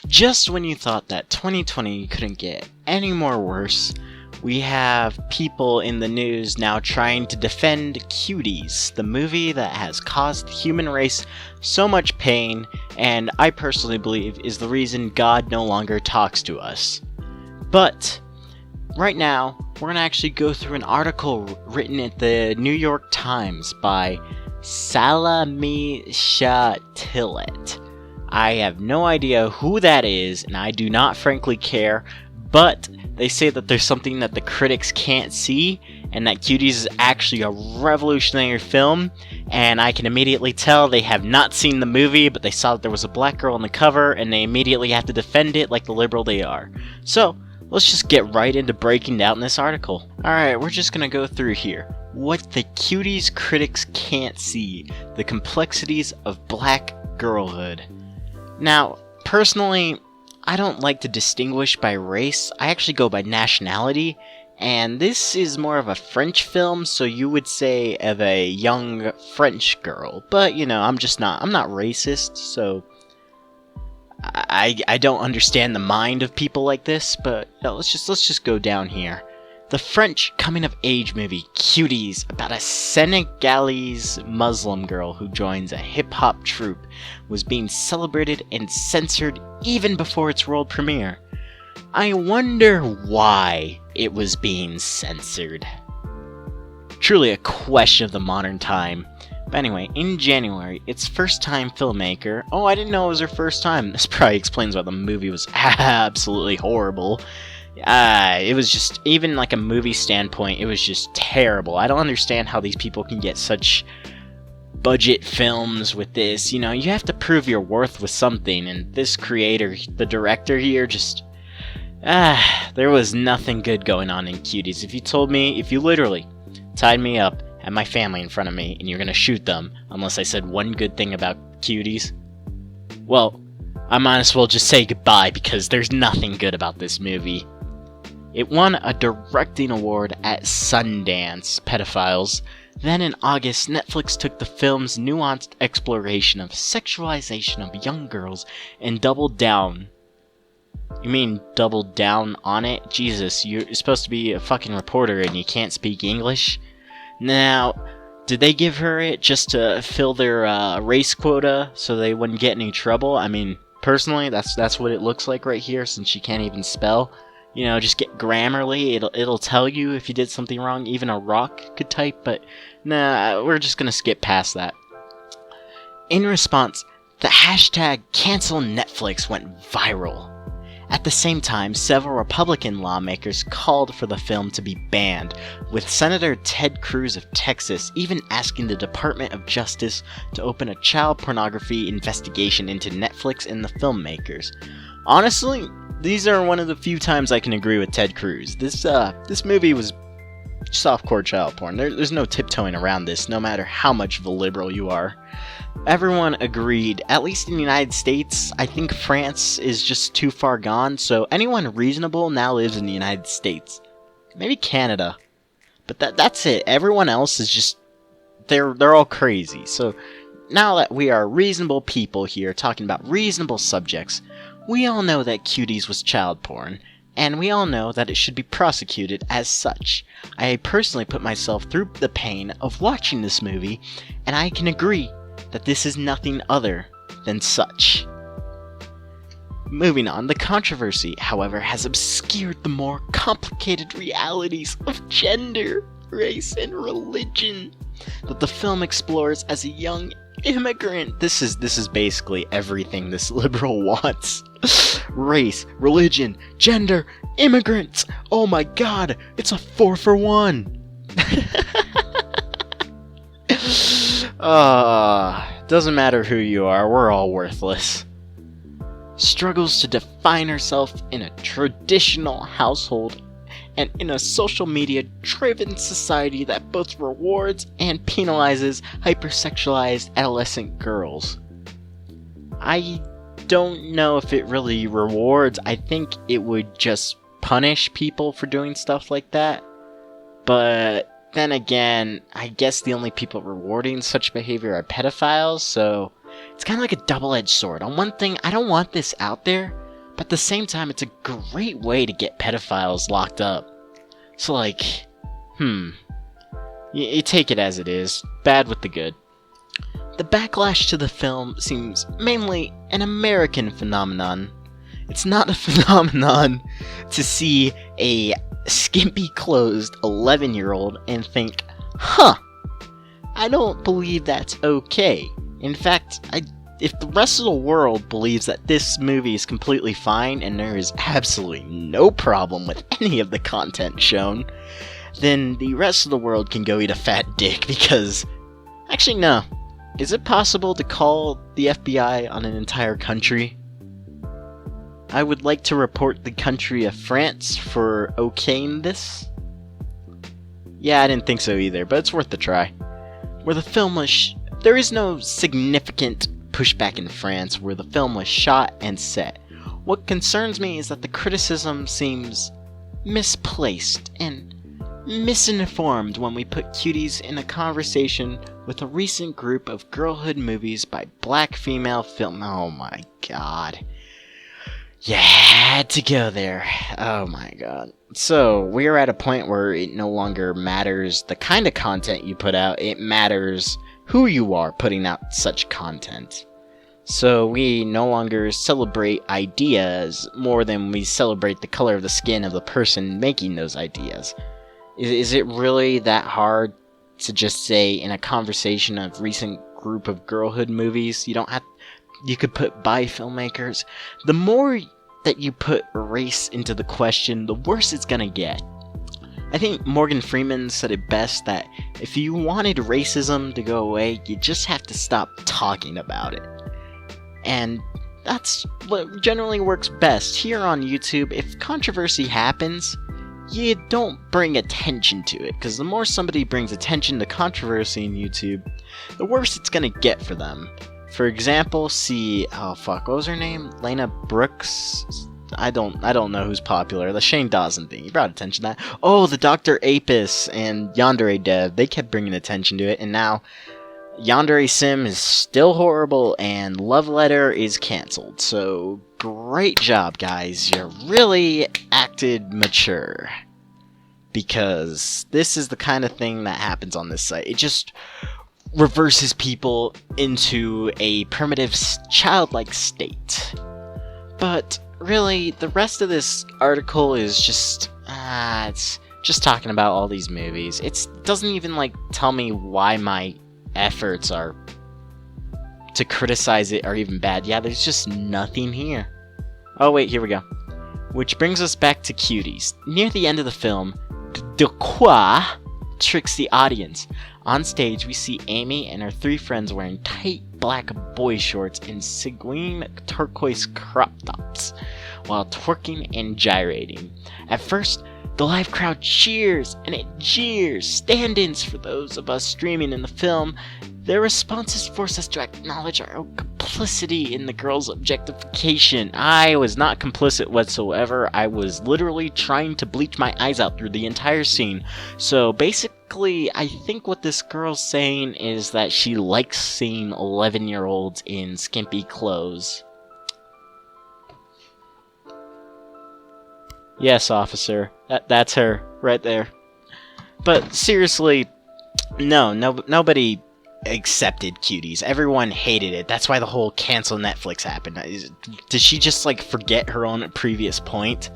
Just when you thought that 2020 couldn't get any more worse, we have people in the news now trying to defend Cuties, the movie that has caused the human race so much pain, and I personally believe is the reason God no longer talks to us. But right now, we're going to actually go through an article written at the New York Times by Salamisha Tillet. I have no idea who that is, and I do not frankly care, but they say that there's something that the critics can't see, and that Cuties is actually a revolutionary film, and I can immediately tell they have not seen the movie, but they saw that there was a black girl on the cover, and they immediately have to defend it like the liberal they are. So, let's just get right into breaking down this article. Alright, we're just gonna go through here. What the Cuties critics can't see, the complexities of black girlhood. Now, personally, I don't like to distinguish by race, I actually go by nationality, and this is more of a French film, so you would say of a young French girl, but you know, I'm not racist, so I don't understand the mind of people like this, but let's just go down here. The French coming-of-age movie Cuties, about a Senegalese Muslim girl who joins a hip-hop troupe, was being celebrated and censored even before its world premiere. I wonder why it was being censored. Truly a question of the modern time. But anyway, in January, its first-time filmmaker... Oh, I didn't know it was her first time. This probably explains why the movie was absolutely horrible. It was just, even like a movie standpoint, it was just terrible. I don't understand how these people can get such budget films with this. You know, you have to prove your worth with something, and this creator, the director here, just... there was nothing good going on in Cuties. If you literally tied me up, had my family in front of me, and you're gonna shoot them, unless I said one good thing about Cuties, well, I might as well just say goodbye, because there's nothing good about this movie. It won a directing award at Sundance Pedophiles. Then in August, Netflix took the film's nuanced exploration of sexualization of young girls and doubled down. You mean doubled down on it? Jesus, you're supposed to be a fucking reporter and you can't speak English? Now, did they give her it just to fill their race quota so they wouldn't get any trouble? I mean, personally, that's what it looks like right here, since she can't even spell. You know, just get Grammarly, it'll tell you if you did something wrong. Even a rock could type, but nah, we're just gonna skip past that. In response, the hashtag #CancelNetflix went viral. At the same time, several Republican lawmakers called for the film to be banned, with Senator Ted Cruz of Texas even asking the Department of Justice to open a child pornography investigation into Netflix and the filmmakers. Honestly, these are one of the few times I can agree with Ted Cruz. This movie was softcore child porn. There's no tiptoeing around this, no matter how much of a liberal you are. Everyone agreed, at least in the United States. I think France is just too far gone, so anyone reasonable now lives in the United States. Maybe Canada. But that's it. Everyone else is just... They're all crazy. So now that we are reasonable people here talking about reasonable subjects, we all know that Cuties was child porn, and we all know that it should be prosecuted as such. I personally put myself through the pain of watching this movie, and I can agree that this is nothing other than such. Moving on, the controversy, however, has obscured the more complicated realities of gender, race, and religion that the film explores as a young immigrant. This is basically everything this liberal wants. Race, religion, gender, immigrants. Oh my god, it's a 4 for 1. Doesn't matter who you are, we're all worthless. Struggles to define herself in a traditional household and in a social media driven society that both rewards and penalizes hypersexualized adolescent girls. I don't know if it really rewards. I think it would just punish people for doing stuff like that. But then again, I guess the only people rewarding such behavior are pedophiles, so it's kind of like a double-edged sword. On one thing, I don't want this out there, but at the same time, it's a great way to get pedophiles locked up. So like, you take it as it is, bad with the good. The backlash to the film seems mainly an American phenomenon. It's not a phenomenon to see a skimpy-clothed 11-year-old and think, I don't believe that's okay. In fact, if the rest of the world believes that this movie is completely fine and there is absolutely no problem with any of the content shown, then the rest of the world can go eat a fat dick because... Actually, no. Is it possible to call the FBI on an entire country? I would like to report the country of France for okaying this. Yeah, I didn't think so either, but it's worth the try. Where the film was there is no significant pushback in France where the film was shot and set. What concerns me is that the criticism seems misplaced and misinformed when we put Cuties in a conversation with a recent group of girlhood movies by black female film. Oh my god. You had to go there. Oh my god. So, we're at a point where it no longer matters the kind of content you put out, it matters who you are putting out such content. So, we no longer celebrate ideas more than we celebrate the color of the skin of the person making those ideas. Is it really that hard to just say in a conversation of recent group of girlhood movies, you could put by filmmakers? The more that you put race into the question, the worse it's gonna get. I think Morgan Freeman said it best that if you wanted racism to go away, you just have to stop talking about it. And that's what generally works best. Here on YouTube, if controversy happens, you don't bring attention to it, because the more somebody brings attention to controversy in YouTube, the worse it's gonna get for them. For example, what was her name? Lena Brooks? I don't know who's popular. The Shane Dawson thing. He brought attention to that. Oh, the Dr. Apis and Yandere Dev. They kept bringing attention to it, and now Yandere Sim is still horrible, and Love Letter is cancelled. So, great job, guys. You really acted mature. Because this is the kind of thing that happens on this site. It just reverses people into a primitive, childlike state. But really, the rest of this article is just it's just talking about all these movies. It doesn't even tell me why my efforts are to criticize it are even bad. Yeah, there's just nothing here. Oh wait, here we go. Which brings us back to Cuties. Near the end of the film, Dequa tricks the audience. On stage, we see Amy and her three friends wearing tight black boy shorts and seguin turquoise crop tops while twerking and gyrating. At first, the live crowd cheers and it jeers. Stand-ins for those of us streaming in the film. Their responses force us to acknowledge our own complicity in the girls' objectification. I was not complicit whatsoever. I was literally trying to bleach my eyes out through the entire scene. So basically, I think what this girl's saying is that she likes seeing 11-year-olds in skimpy clothes. Yes, officer. That's her, right there. But seriously, nobody accepted Cuties. Everyone hated it. That's why the whole cancel Netflix happened. Did she just forget her own previous point?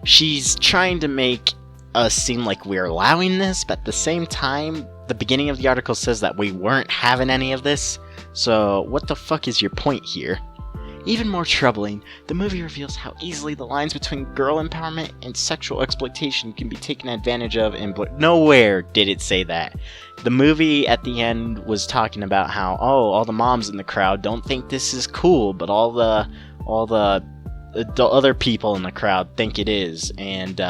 She's trying to make us seem like we're allowing this, but at the same time, the beginning of the article says that we weren't having any of this. So what the fuck is your point here? Even more troubling, the movie reveals how easily the lines between girl empowerment and sexual exploitation can be taken advantage of and nowhere did it say that. The movie at the end was talking about how, all the moms in the crowd don't think this is cool, but all the other people in the crowd think it is. And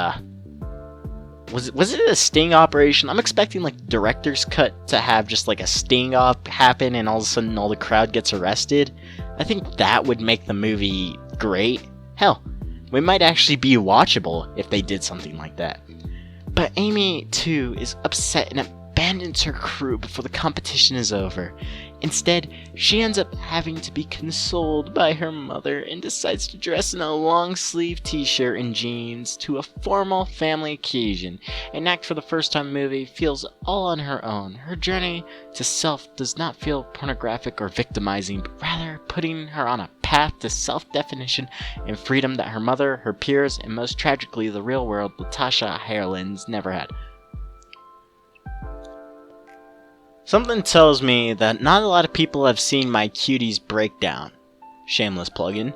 was it a sting operation? I'm expecting director's cut to have just a sting op happen and all of a sudden all the crowd gets arrested. I think that would make the movie great. Hell, we might actually be watchable if they did something like that. But Amy, too, is upset in a abandons her crew before the competition is over. Instead, she ends up having to be consoled by her mother and decides to dress in a long-sleeve t-shirt and jeans to a formal family occasion. And act for the first time movie feels all on her own. Her journey to self does not feel pornographic or victimizing, but rather putting her on a path to self-definition and freedom that her mother, her peers, and most tragically the real world, Latasha Ireland's never had. Something tells me that not a lot of people have seen my Cuties breakdown. Shameless plug-in.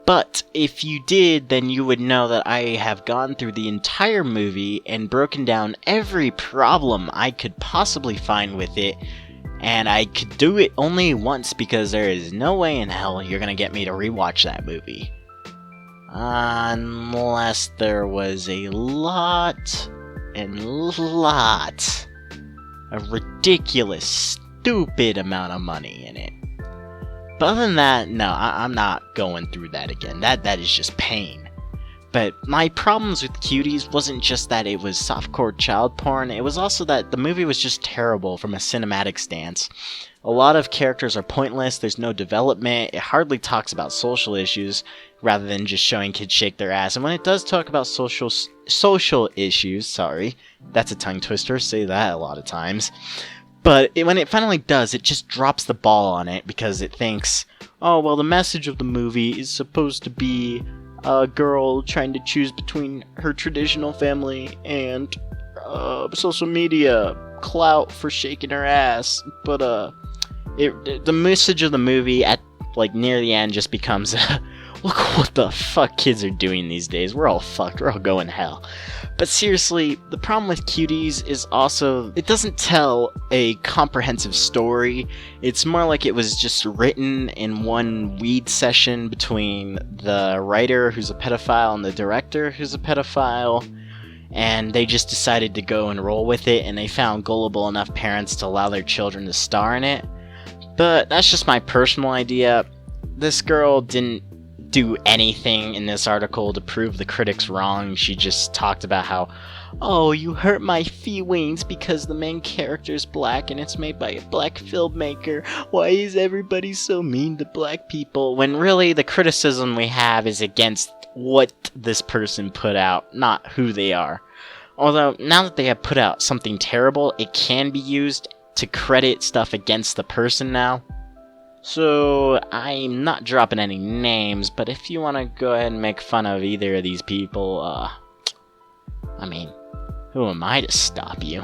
But if you did, then you would know that I have gone through the entire movie and broken down every problem I could possibly find with it. And I could do it only once because there is no way in hell you're gonna get me to rewatch that movie. Unless there was a lot a ridiculous, stupid amount of money in it. But other than that, no, I'm not going through that again. That is just pain. But my problems with Cuties wasn't just that it was softcore child porn, it was also that the movie was just terrible from a cinematic stance. A lot of characters are pointless, there's no development, it hardly talks about social issues, rather than just showing kids shake their ass. And when it does talk about social issues, sorry, that's a tongue twister, say that a lot of times. But when it finally does, it just drops the ball on it because it thinks, oh, well, the message of the movie is supposed to be a girl trying to choose between her traditional family and social media clout for shaking her ass. But the message of the movie at like near the end just becomes look what the fuck kids are doing these days. We're all fucked. We're all going to hell. But seriously, the problem with Cuties is also it doesn't tell a comprehensive story. It's more like it was just written in one weed session between the writer who's a pedophile and the director who's a pedophile. And they just decided to go and roll with it, and they found gullible enough parents to allow their children to star in it. But that's just my personal idea. This girl didn't do anything in this article to prove the critics wrong. She just talked about how, oh, you hurt my feelings because the main character's black and it's made by a black filmmaker. Why is everybody so mean to black people? When really the criticism we have is against what this person put out, not who they are. Although, now that they have put out something terrible, it can be used to credit stuff against the person now. So, I'm not dropping any names, but if you want to go ahead and make fun of either of these people, I mean, who am I to stop you?